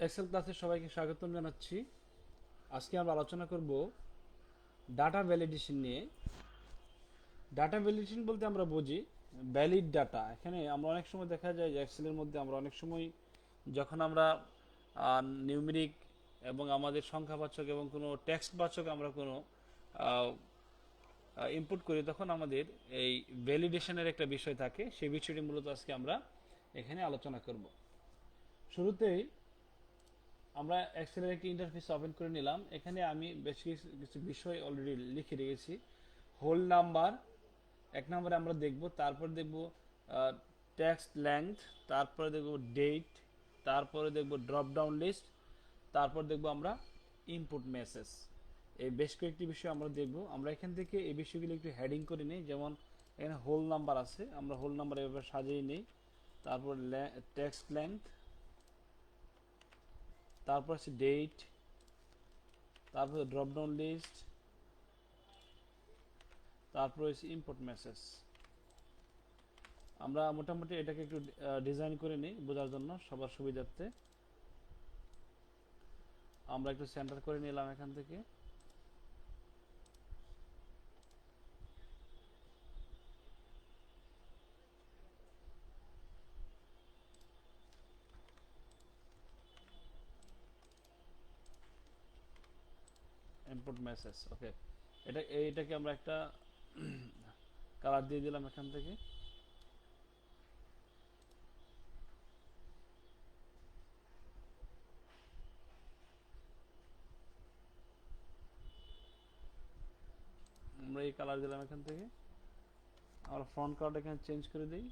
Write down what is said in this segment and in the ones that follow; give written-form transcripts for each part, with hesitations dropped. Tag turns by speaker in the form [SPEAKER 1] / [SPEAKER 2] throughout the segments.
[SPEAKER 1] Excel ক্লাসে সবাইকে স্বাগতম জানাচ্ছি। আজকে আমরা আলোচনা করব ডাটা ভ্যালিডেশন নিয়ে। ডাটা ভ্যালিডেশন বলতে আমরা বুঝি ভ্যালিড ডাটা। এখানে আমরা অনেক সময় দেখা যায় যে এক্সেলের মধ্যে আমরা অনেক সময় যখন আমরা নিউমেরিক এবং আমাদের সংখ্যাবাচক এবং কোনো টেক্সটবাচক আমরা কোনো ইনপুট করি, তখন আমাদের এই ভ্যালিডেশনের একটা বিষয় থাকে। সেই বিষয়টি মূলত আজকে আমরা এখানে আলোচনা করব। শুরুতেই আমরা এক্সেলের একটি ইন্টারফেস ওপেন করে নিলাম। এখানে আমি বেশ কিছু বিষয় অলরেডি লিখে রেখেছি। হোল নাম্বার এক নম্বরে আমরা দেখব, তারপর দেখব টেক্সট লেংথ, তারপরে দেখব ডেট, তারপরে দেখব ড্রপ ডাউন লিস্ট, তারপর দেখব আমরা ইনপুট মেসেজ। এই বেশ কয়েকটি বিষয় আমরা দেখব। আমরা এখান থেকে এই বিষয়গুলো একটু হেডিং করে নিই। যেমন এখানে হোল নাম্বার আছে, আমরা হোল নাম্বার এভাবে সাজিয়ে নিই। তারপর টেক্সট লেংথ, তারপর আছে ডেট, তারপর ড্রপ ডাউন লিস্ট, তারপর হচ্ছে ইম্পোর্ট মেসেজ। আমরা মোটামুটি এটাকে একটু ডিজাইন করে নিই বোঝার জন্য সবার সুবিধার্থে। আমরা একটু সেন্টার করে নিলাম এখান থেকে। ইম্পোর্ট মেসেজ, ওকে। এইটাকে আমরা একটা কালার দিয়ে দিলাম এখান থেকে। আমরা এই কালার দিলাম এখান থেকে। আমরা ফ্রন্ট কালারটা এখানে চেঞ্জ করে দিই।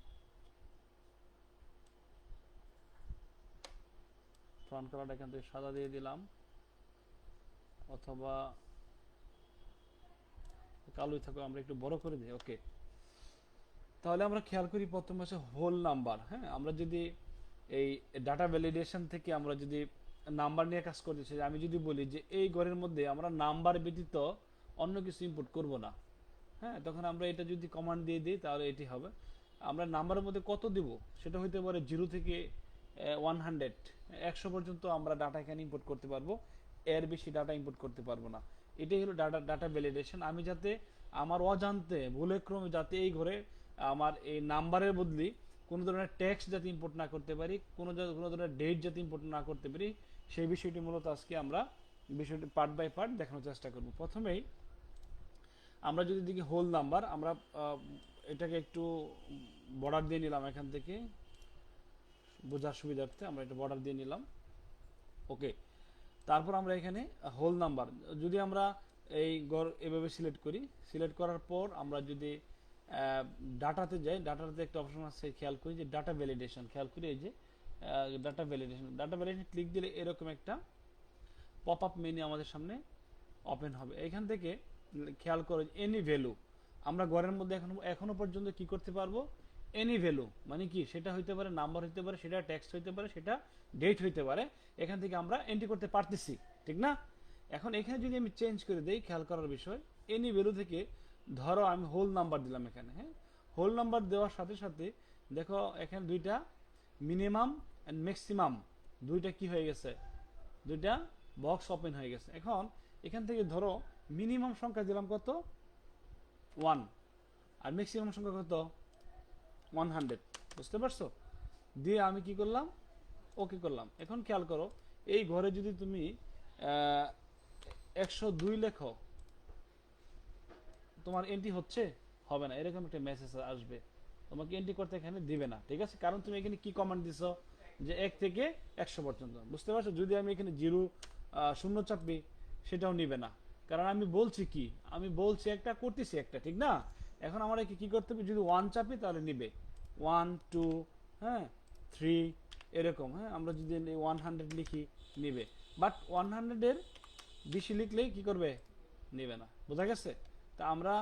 [SPEAKER 1] ফ্রন্ট কালারটা এখান থেকে সাদা দিয়ে দিলাম, অথবা কালোই থাকো, আমরা একটু বড় করে দিই, ওকে। তাহলে আমরা খেয়াল করি প্রথম হচ্ছে হোল নাম্বার। হ্যাঁ, আমরা যদি এই ডাটা ভ্যালিডেশন থেকে আমরা যদি নাম্বার নিয়ে কাজ করতেছি, আমি যদি বলি যে এই ঘরের মধ্যে আমরা নাম্বার ব্যতীত অন্য কিছু ইনপুট করব না, হ্যাঁ, তখন আমরা এটা যদি কমান্ড দিয়ে দিই তাহলে এটি হবে। আমরা নাম্বারের মধ্যে কত দিব সেটা হইতে পারে 0 থেকে 100, 100 পর্যন্ত আমরা ডাটা এখানে ইনপুট করতে পারবো। এর বেশি ডাটা ইনপুট করতে পারবো না। এটাই হলো ডাটা ভ্যালিডেশন। আমি যাতে আমার অজান্তে ভুলে ক্রমে যাতে এই ঘরে আমার এই নাম্বারের বদলি কোনো ধরনের টেক্সট যাতে ইম্পোর্ট না করতে পারি, কোনো ধরনের ডেট যাতে ইম্পোর্ট না করতে পারি, সেই বিষয়টি মূলত আজকে আমরা বিষয়টি পার্ট বাই পার্ট দেখানোর চেষ্টা করব। প্রথমেই আমরা যদি দেখি হোল নাম্বার, আমরা এটাকে একটু বর্ডার দিয়ে নিলাম এখান থেকে বোঝার সুবিধার্থে। আমরা একটা বর্ডার দিয়ে নিলাম, ওকে। তারপর আমরা এখানে হোল নাম্বার যদি আমরা এই গড় এভাবে সিলেক্ট করি, সিলেক্ট করার পর আমরা যদি ডাটাতে যাই, ডাটাতে একটা অপশন আছে, খেয়াল করি যে ডাটা ভ্যালিডেশন, খেয়াল করি এই যে ডাটা ভ্যালিডেশন ক্লিক দিলে এরকম একটা পপ আপ মেনু আমাদের সামনে ওপেন হবে। এখান থেকে খেয়াল করো এনি ভ্যালু, আমরা ঘরের মধ্যে এখনো পর্যন্ত কি করতে পারবো, এনি ভ্যালু মানে কি, সেটা হইতে পারে নাম্বার হইতে পারে, সেটা টেক্সট হইতে পারে, সেটা ডেট হইতে পারে, এখান থেকে আমরা এন্ট্রি করতে পারতেছি, ঠিক না? এখন এখানে যদি আমি চেঞ্জ করে দেই, খেয়াল করার বিষয়, এনি ভ্যালু থেকে ধরো আমি হোল নাম্বার দিলাম এখানে। হ্যাঁ, হোল নাম্বার দেওয়ার সাথে সাথে দেখো এখানে দুইটা মিনিমাম অ্যান্ড ম্যাক্সিমাম দুইটা কি হয়ে গেছে, দুইটা বক্স ওপেন হয়ে গেছে। এখন এখান থেকে ধরো মিনিমাম সংখ্যা দিলাম কত, 1, আর ম্যাক্সিমাম সংখ্যা কত, 100। বুঝতে পারছো? দিয়ে আমি কি করলাম, ওকে করলাম। এখন খেয়াল করো এই ঘরে যদি তুমি 102 লেখো, তোমার এন্ট্রি হচ্ছে, হবে না, এরকম একটা মেসেজ আসবে, তোমাকে এন্ট্রি করতে এখানে দিবে না, ঠিক আছে? কারণ তুমি এখানে কি কমান্ড দিছো, যে 1 থেকে 100 পর্যন্ত। বুঝতে পারছো? যদি আমি এখানে জিরো শূন্য চাপি, সেটাও নিবে না, কারণ আমি বলছি কি, আমি বলছি একটা, করতেছি একটা, ঠিক না? এখন আমার কি করতে হবে, যদি 1 চাপি তাহলে নিবে, 1 2, হ্যাঁ, 3, এরকম। হ্যাঁ, আমরা যদি 100 লিখি নিবে, বাট 100-এর বেশি লিখলে কি করবে, নেবে না। বোঝা গেছে? তা আমরা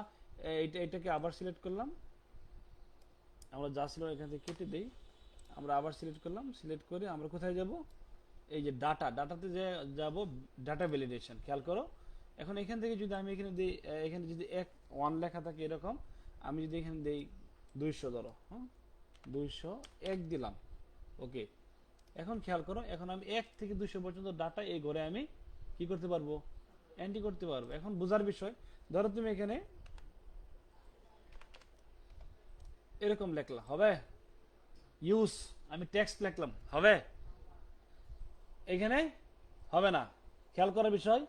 [SPEAKER 1] এটাকে আবার সিলেক্ট করলাম, আমরা যা ছিল এখান থেকে কেটে দিই, আমরা আবার সিলেক্ট করলাম, সিলেক্ট করে আমরা কোথায় যাব, এই যে ডাটাতে যে যাব, ডাটা ভ্যালিডেশন, খেয়াল করো। এখন এখান থেকে যদি আমি এখানে দিই, এখানে যদি 1 লেখা থাকে এরকম, আমি যদি এখানে দিই 200, ধরো, হ্যাঁ, 201 দিলাম, ওকে। এখন খেয়াল করো, এখন আমি 1 থেকে 200 পর্যন্ত ডাটা এই ঘরে আমি কি করতে পারবো, এন্ট্রি করতে পারবো। এখন বোঝার বিষয়, ধরো তুমি এখানে এরকম লেখলা, হবে? ইউজ, আমি টেক্সট লিখলাম, হবে? এখানে হবে না। খেয়াল করার বিষয়,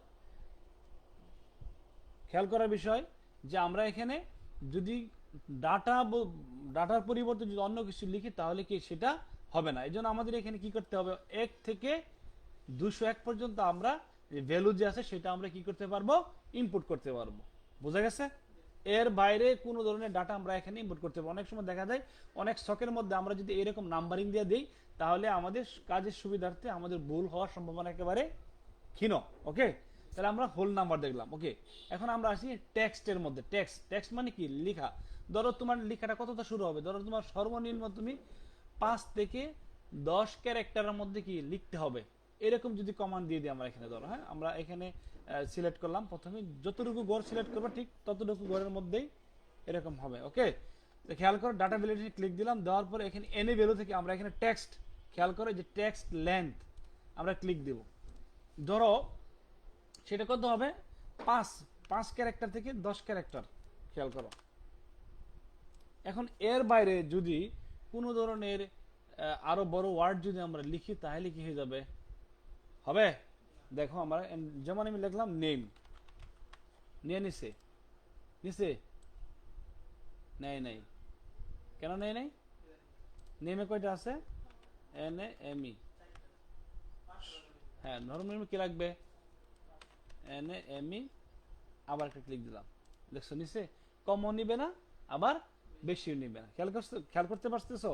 [SPEAKER 1] খেয়াল করার বিষয় যে আমরা এখানে যদি ডাটা ডাটার পরিবর্তে যদি অন্য কিছু লিখি তাহলে কি সেটা হবে না। এই জন্য আমাদের এখানে কি করতে হবে, 1 থেকে 201 পর্যন্ত আমরা ভ্যালু যে আছে সেটা আমরা কি করতে পারবো, ইনপুট করতে পারবো। বোঝা গেছে? এর বাইরে কোনো ধরনের ডাটা আমরা এখানে ইনপুট করতে পারবো। অনেক সময় দেখা যায় অনেক শখের মধ্যে আমরা যদি এরকম নাম্বারিং দিয়ে দিই তাহলে আমাদের কাজের সুবিধার্থে আমাদের ভুল হওয়ার সম্ভাবনা একেবারে ক্ষীণ। ওকে, তাহলে আমরা হোল নাম্বার দেখলাম। ওকে, এখন আমরা আসি টেক্সটের মধ্যে। টেক্সট, টেক্সট মানে কি, লেখা। ধরো তোমার লেখাটা কতটা শুরু হবে, ধরো তোমার সর্বনিম্ন তুমি 5 থেকে 10 ক্যারেক্টারের মধ্যে কি লিখতে হবে, এরকম যদি কমান্ড দিয়ে দিই আমরা এখানে। ধরো হ্যাঁ, আমরা এখানে সিলেক্ট করলাম, প্রথমে যতটুকু ঘর সিলেক্ট করবো ঠিক ততটুকু ঘরের মধ্যেই এরকম হবে। ওকে, খেয়াল করো, ডাটা ভ্যালিডেশন ক্লিক দিলাম, দেওয়ার পরে এখানে এনি ভ্যালু থেকে আমরা এখানে টেক্সট, খেয়াল করো যে টেক্সট লেন্থ আমরা ক্লিক দেব। ধরো সেটা কত হবে, 5 ক্যারেক্টার থেকে 10 ক্যারেক্টার, খেয়াল করো। এখন এর বাইরে যদি কোনো ধরনের আরো বড় ওয়ার্ড যদি আমরা লিখি তাহলে কি হয়ে যাবে, হবে? দেখো আমরা যেমন আমি লিখলাম নেম, নিয়ে নিছে, নিছে, নেই নেই, কেন নেই নেই? নেমে কয়টা আছে, এন এ এম ই, হ্যাঁ নরমালি কি লাগবে, এন এ এম ই, আবার একটা ক্লিক দিলাম, দেখছো নিচে কমও নিবে না আবার বেশিও নিবে না। খেয়াল করতে পারতেছো?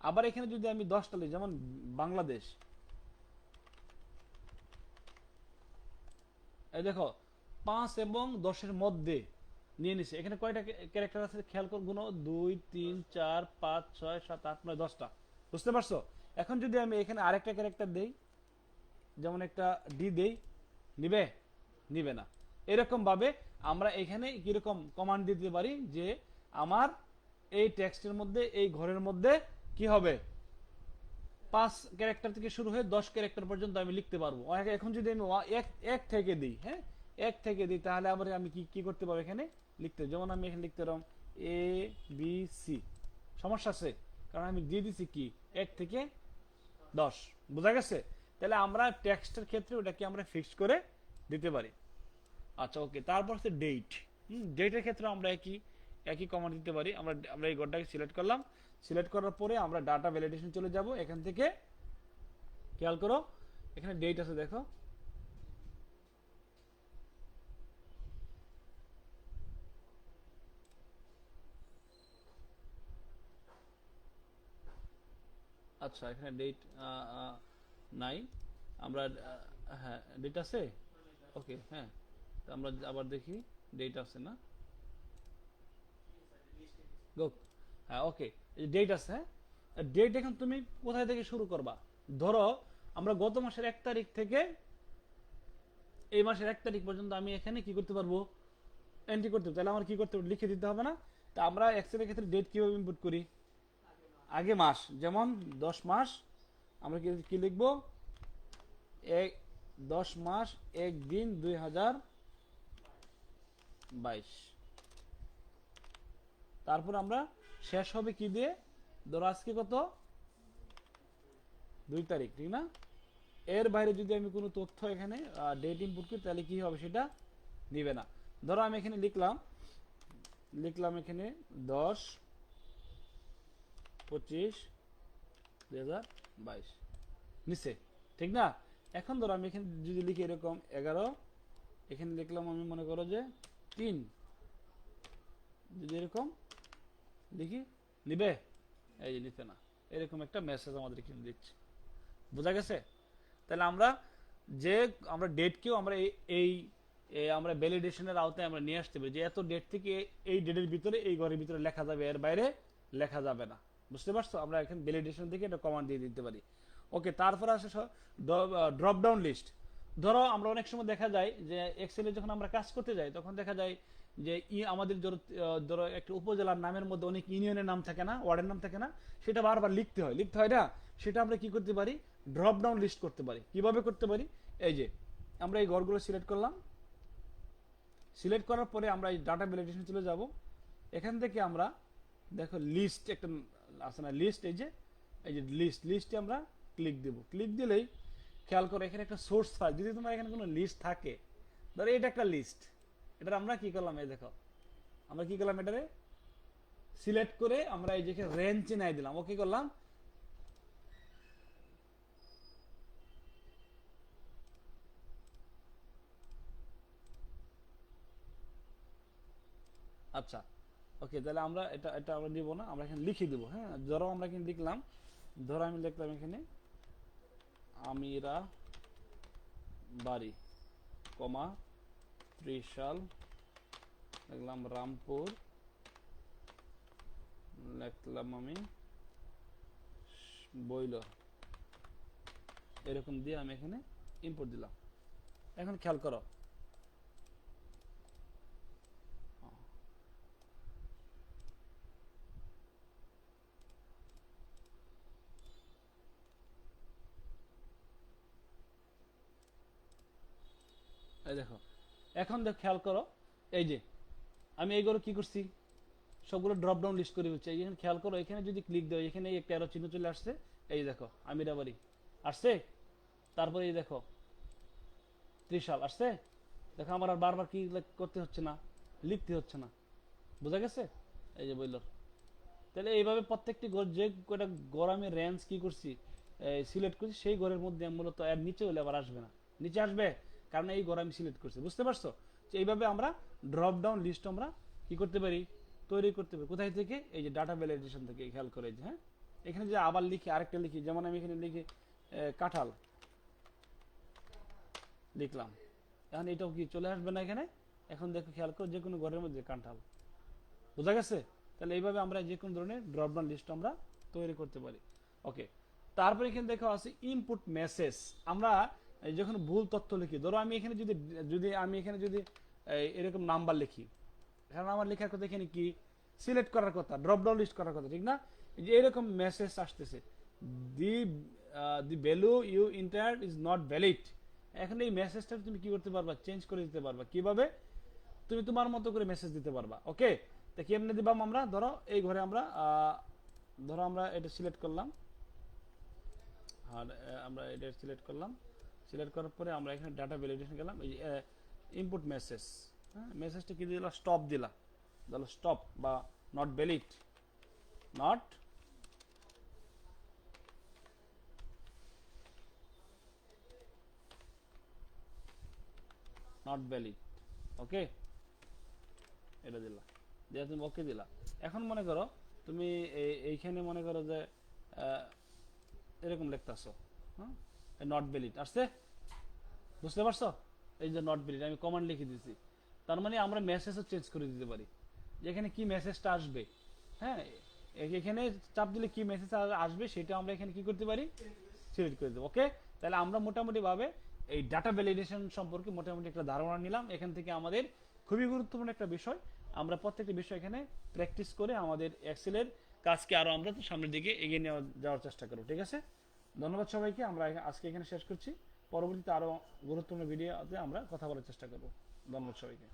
[SPEAKER 1] আবার এখানে যদি আমি 10টা লিখি, যেমন বাংলাদেশ, এই দেখো 5 এবং 10-এর মধ্যে নিয়ে নিছে। এখানে কয়টা ক্যারেক্টার আছে খেয়াল কর, গুণ 2 3 4 5 6 7 8 9 10টা। বুঝতে পারছো? এখন যদি আমি এখানে আরেকটা ক্যারেক্টার দেই, যেমন একটা ডি দেই, নিবে? নিবে না। এরকম ভাবে আমরা এখানে কিরকম কমান্ড দিতে পারি যে আমার এই টেক্সটের মধ্যে এই ঘরের মধ্যে কি হবে, 5 ক্যারেক্টার থেকে শুরু হয়ে 10 ক্যারেক্টার পর্যন্ত আমি লিখতে পারবো। এখন যদি আমি এক থেকে দিই, হ্যাঁ 1 থেকে দিই, তাহলে আবার আমি কি করতে পারবো এখানে লিখতে, যেমন আমি এখানে লিখতে পারলাম এ বি সি। সমস্যা আছে, কারণ আমি দিয়ে দিছি কি 1 থেকে 10। বোঝা গেছে? তাহলে আমরা টেক্সটের ক্ষেত্রে ওটাকে আমরা ফিক্স করে দিতে পারি। আচ্ছা ওকে, তারপর হচ্ছে ডেট। ডেটের ক্ষেত্রে আমরা একই কমান্ড দিতে পারি। আমরা এই ঘরটাকে সিলেক্ট করলাম, সিলেক্ট করার পরে আমরা ডাটা ভ্যালিডেশন চলে যাব। এখান থেকে খেয়াল করো এখানে ডেট আছে, দেখো আচ্ছা এখানে ডেট নাই, আমরা হ্যাঁ ডেট আছে। ওকে হ্যাঁ, আমরা আবার দেখি ডেট আছে না, গো হ্যাঁ ওকে, ডেট আছে। হ্যাঁ, ডেট এখন তুমি কোথায় থেকে শুরু করবা, ধরো আমরা গত মাসের 1 তারিখ থেকে এই মাসের 1 তারিখ পর্যন্ত আমি এখানে কি করতে পারবো, এন্ট্রি করতে পারবো। তাহলে আমার কি করতে হবে, লিখে দিতে হবে না? তা আমরা এক্সেলের ক্ষেত্রে ডেট কিভাবে ইনপুট করি, আগে মাস, যেমন 10 মাস, আমরা কি লিখবো, 10 মাস 1 দিন 2022। তারপর আমরা শেষ হবে কি দিয়ে, ধরো আজকে কত, 2 তারিখ, ঠিক না? এর বাইরে যদি আমি কোনো তথ্য এখানে ডেট ইনপুট করি তাহলে কি হবে, সেটা নিবে না। ধরো আমি এখানে লিখলাম এখানে 10/25/2022 নিচে, ঠিক না? এখন ধরো আমি এখানে যদি লিখি এরকম 11, এখানে লিখলাম আমি মনে করো যে 3, যদি এরকম লিখি, নিবে? এই যে নিতে না, এরকম একটা মেসেজ আমাদের এখানে দিচ্ছে। বোঝা গেছে? তাহলে আমরা ডেটকেও আমরা এই আমরা ভ্যালিডেশনের আওতায় আমরা নিয়ে আসতে পারি যে এত ডেট থেকে এই ডেটের ভিতরে এই ঘরের ভিতরে লেখা যাবে, এর বাইরে লেখা যাবে না। বুঝতে পারছো? আমরা এখানে ভ্যালিডেশন থেকে এটা কমান্ড দিয়ে দিতে পারি। ওকে, তারপর আসে ড্রপ ডাউন লিস্ট। ধরো আমরা অনেক সময় দেখা যায় যে এক্সেলে যখন আমরা কাজ করতে যাই তখন দেখা যায় যে আমাদের ধরো একটা উপজেলার নামের মধ্যে অনেক ইউনিয়নের নাম থাকে না, ওয়ার্ডের নাম থাকে না, সেটা বারবার লিখতে হয় না? সেটা আমরা কি করতে পারি, ড্রপ ডাউন লিস্ট করতে পারি। কিভাবে করতে পারি, এই যে আমরা এই ঘরগুলো সিলেক্ট করলাম, সিলেক্ট করার পরে আমরা এই ডাটা ভ্যালিডেশন চলে যাব। এখান থেকে আমরা দেখো লিস্ট একটা আছে না, লিস্ট, এই যে লিস্টে আমরা ক্লিক দেব। ক্লিক দিলেই খেয়াল করো এখানে একটা সোর্স ফাইল, যদি তোমার এখানে কোনো লিস্ট থাকে, ধরো এটা একটা লিস্ট, এটা আমরা কি করলাম, এই দেখো আমরা কি করলাম, এটারে সিলেক্ট করে আমরা এই যে রেঞ্জ চিনাই দিলাম। ও কি করলাম, আচ্ছা ওকে, তাহলে আমরা এটা এটা আমরা নিব না, আমরা এখানে লিখে দেবো। হ্যাঁ, ধরো আমরা এখানে লিখলাম, ধরো আমি লিখলাম এখানে আমিরা বাড়ি, কমা ত্রিশাল, লিখলাম রামপুর, লিখলাম আমি বইল, এরকম দিয়ে আমি এখানে ইম্পোর্ট দিলাম। এখন খেয়াল করো, এই দেখো, এখন দেখো খেয়াল করো, এই যে আমি এইগুলো কি করছি, সবগুলো ড্রপ ডাউন লিস্ট করে হচ্ছে। এখানে খেয়াল করো, এখানে যদি ক্লিক দাও, এখানে একটা অ্যারো চিহ্ন চলে আসছে, এই দেখো আমিরা বাড়ি আসছে, তারপরে এই দেখো ত্রিশাল আসছে। দেখো আমার আর বারবার কি করতে হচ্ছে না, লিখতে হচ্ছে না, বোঝা গেছে, এই যে বলল। তাহলে এইভাবে প্রত্যেকটি ঘর, যে কয়টা ঘর আমি রেঞ্জ কি করছি, সিলেক্ট করছি, সেই ঘরের মধ্যে আমি মূলত এর নিচে হলে আবার আসবে না, নিচে আসবে কারণ এই ঘর আমি সিলেক্ট করছি। বুঝতে পারছো, যে এইভাবে আমরা ড্রপ ডাউন লিস্ট আমরা কি করতে পারি, তৈরি করতে পারি। কোথায় থেকে, এই যে ডাটা ভ্যালিডেশন থেকে। খেয়াল করে যে হ্যাঁ, এখানে যে আবার লিখি, আরেকটা লিখি, যেমন আমি এখানে লিখি কাঁঠাল লিখলাম, এখন এটাও কি চলে আসবে না এখানে। এখন দেখো খেয়াল করো, যে কোনো ঘরের মধ্যে কাঁঠাল, বোঝা গেছে। তাহলে এইভাবে আমরা যে কোনো ধরনের ড্রপ ডাউন লিস্ট আমরা তৈরি করতে পারি। ওকে, তারপরে এখানে দেখো আছে ইনপুট মেসেজ। আমরা যখন ভুল তথ্য লিখি, ধরো আমি এখানে যদি যদি আমি এখানে যদি এরকম নাম্বার লিখি, এখানে আমার লেখার কথা এখানে কি সিলেক্ট করার কথা, ড্রপ ডাউন লিস্ট করার কথা, ঠিক না। এই যে এরকম মেসেজ আসতেছে, the the value you entered is not valid. এখন এই মেসেজটা তুমি কি করতে পারবা, চেঞ্জ করে দিতে পারবা। কিভাবে, তুমি তোমার মতো করে মেসেজ দিতে পারবা। ওকে, তো কেমনে দিবাম আমরা, ধরো এই ঘরে আমরা ধরো আমরা এটা সিলেক্ট করলাম, আর আমরা এটা সিলেক্ট করলাম, সিলেক্ট করার পরে আমরা এখানে ডাটা ভ্যালিডেশন গেলাম, এই যে ইনপুট মেসেজ, হ্যাঁ মেসেজটা কি দিলা, স্টপ দিলা, ধরো স্টপ বা not valid, not not valid. Okay, এটা দিলা, দিয়ে তুমি ওকে দিলা। এখন মনে করো তুমি এইখানে মনে করো যে এরকম লিখতেছো, হ্যাঁ নট ভ্যালিড আসছে, বুঝতে পারছো। এই যে নট ভ্যালিড আমি কমান্ড লিখে দিয়েছি, তার মানে আমরা মেসেজও চেঞ্জ করে দিতে পারি, যে এখানে কি মেসেজটা আসবে। হ্যাঁ, এখানে চাপ দিলে কি মেসেজ আসবে সেটা আমরা এখানে কি করতে পারি, সিলেক্ট করে দেবো। ওকে, তাহলে আমরা মোটামুটি ভাবে এই ডাটা ভ্যালিডেশন সম্পর্কে মোটামুটি একটা ধারণা নিলাম। এখান থেকে আমাদের খুবই গুরুত্বপূর্ণ একটা বিষয়, আমরা প্রত্যেকটা বিষয় এখানে প্র্যাকটিস করে আমাদের এক্সেলের কাজকে আরো আমরা সামনের দিকে এগিয়ে নিয়ে যাওয়ার চেষ্টা করব। ঠিক আছে, ধন্যবাদ সবাইকে। আমরা আজকে এখানে শেষ করছি, পরবর্তীতে আরো গুরুত্বপূর্ণ ভিডিওতে আমরা কথা বলার চেষ্টা করব। ধন্যবাদ সবাইকে।